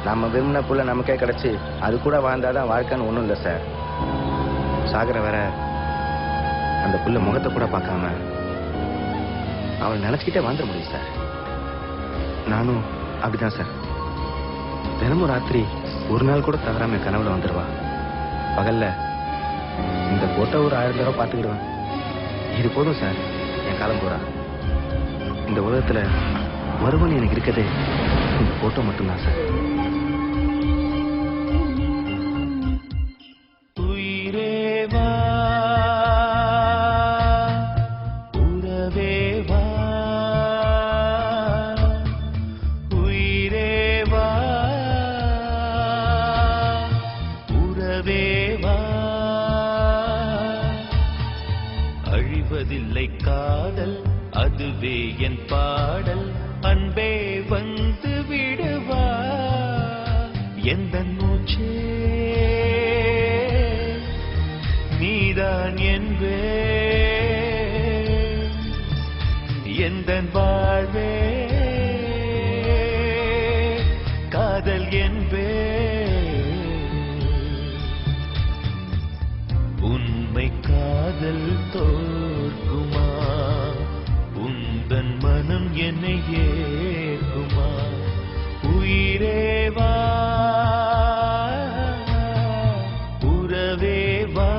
நம்ம விரும்பின புள்ள நமக்கே கிடைச்சி அது கூட வாழ்ந்தாதான் வாழ்க்கைன்னு ஒன்றும் இல்லை சார். சாகர வேற அந்த புள்ள முகத்தை கூட பார்க்காம அவளை நினைச்சுக்கிட்டே வாழ்ந்துட முடியும் சார். நானும் அப்படிதான் சார். தினமும் ராத்திரி ஒரு நாள் கூட தவறாம என் கனவுல வந்துடுவா. பகல்ல இந்த போட்டோ ஒரு 1000 தடவை பார்த்துக்கிடுவேன். இது போதும் சார் என் காலம் பூரா. இந்த உலகத்துல மறுபடியும் எனக்கு இருக்கதே இந்த போட்டோ மட்டும்தான் சார். அழிவதில்லை காதல், அதுவே என் பாடல். அன்பே வந்து விடுவா எந்த மூச்சே நீதான் என்பே எந்த வாழ்வே காதல் என்பே. உண்மை காதல் தோற்குமா? உந்தன் மனம் என்னை ஏற்குமா? உயிரேவா உறவேவா.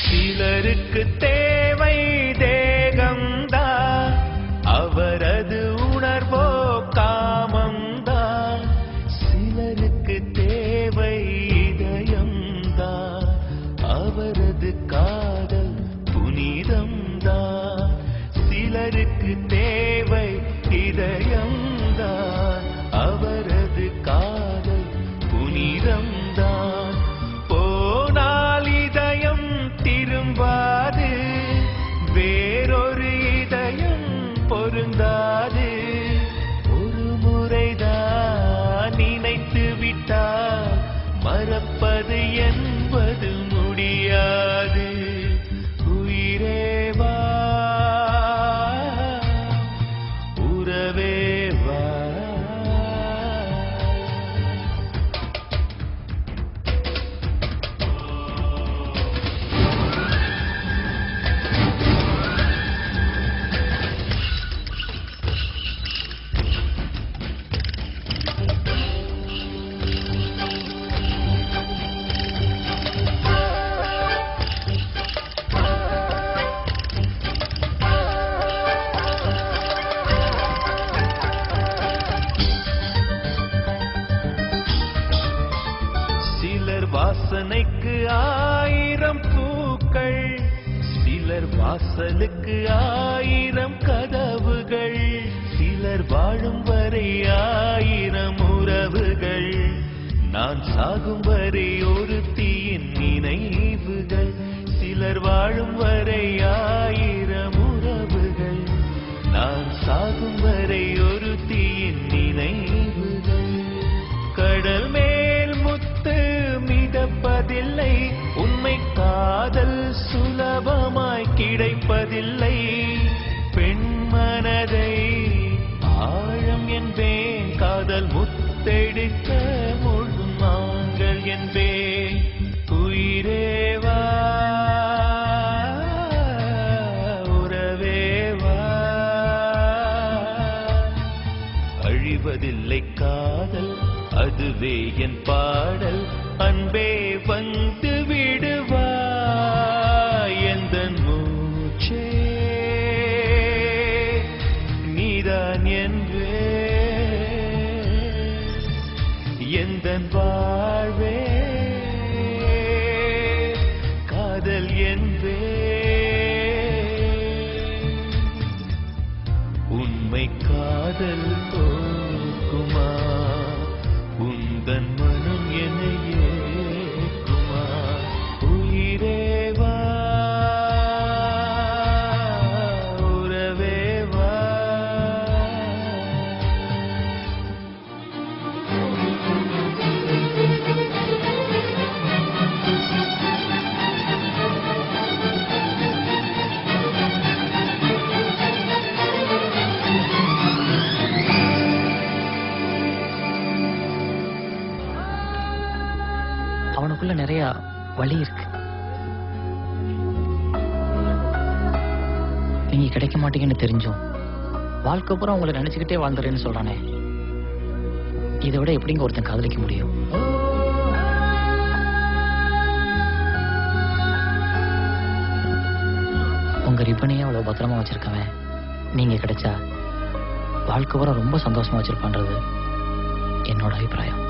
சிலருக்கு தேவை தேகம்தான், அவரது உணர்வோ காமம்தான். சிலருக்கு தேவை இதயம்தான், அவரது காதல் புனிதம்தான். சிலருக்கு தேவை இதயம்தான், அவரது காதல் புனிதம்தான். போனால் இதயம் திரும்பாது, வேறொரு இதயம் பொருந்தாது. ஒரு முறைதான் நினைத்து விட்டால் மறப்பது என்பது முடியாது. உயிரேவா உறவேவா. சிலர் வாசனைக்கு 1000 பூக்கள், சிலர் வாசலுக்கு 1000 கதவுகள். சிலர் வாழும் வரை 1000 உறவுகள். நான் சாகும் வரை ஒரு தீயின் நினைவுகள். சிலர் வாழும் வரை 1000 உறவுகள். நான் சாகும் வரை ஒரு தீயின் நினைவுகள். கடல் மேல் முத்து மிதப்பதில்லை, உண்மை காதல் சுலபமாய் கிடைப்பதில்லை. பெண் மனதை ஆழம் என்பேன், காதல் முத்தெடுக்க முழு மாங்கள் என்பேன். உயிரேவா உறவேவா. அழிவதில்லை காதல், அதுவே என் பாடல். அன்பே வந்து விடுவா எந்தன் மூச்சே நீதான் என்பே எந்தன் வாழ்வே காதல் என்பே. உண்மை காதல் தோற்கும் அதுக்குள்ள நிறைய வலி இருக்கு. நீங்க கிடைக்க மாட்டீங்கன்னு தெரிஞ்சும் வாழ்க்கை பூரா உங்களை நினைச்சுக்கிட்டே வாழ்ந்துறேன்னு சொல்றானே, இதை விட எப்படிங்க ஒருத்தன் காதலிக்க முடியும்? உங்க ரிப்பனையே அவ்வளவு பத்திரமா வச்சிருக்கவன் நீங்க கிடைச்சா வாழ்க்கை பூரா ரொம்ப சந்தோஷமா வச்சிருப்பான்றது என்னோட அபிப்பிராயம்.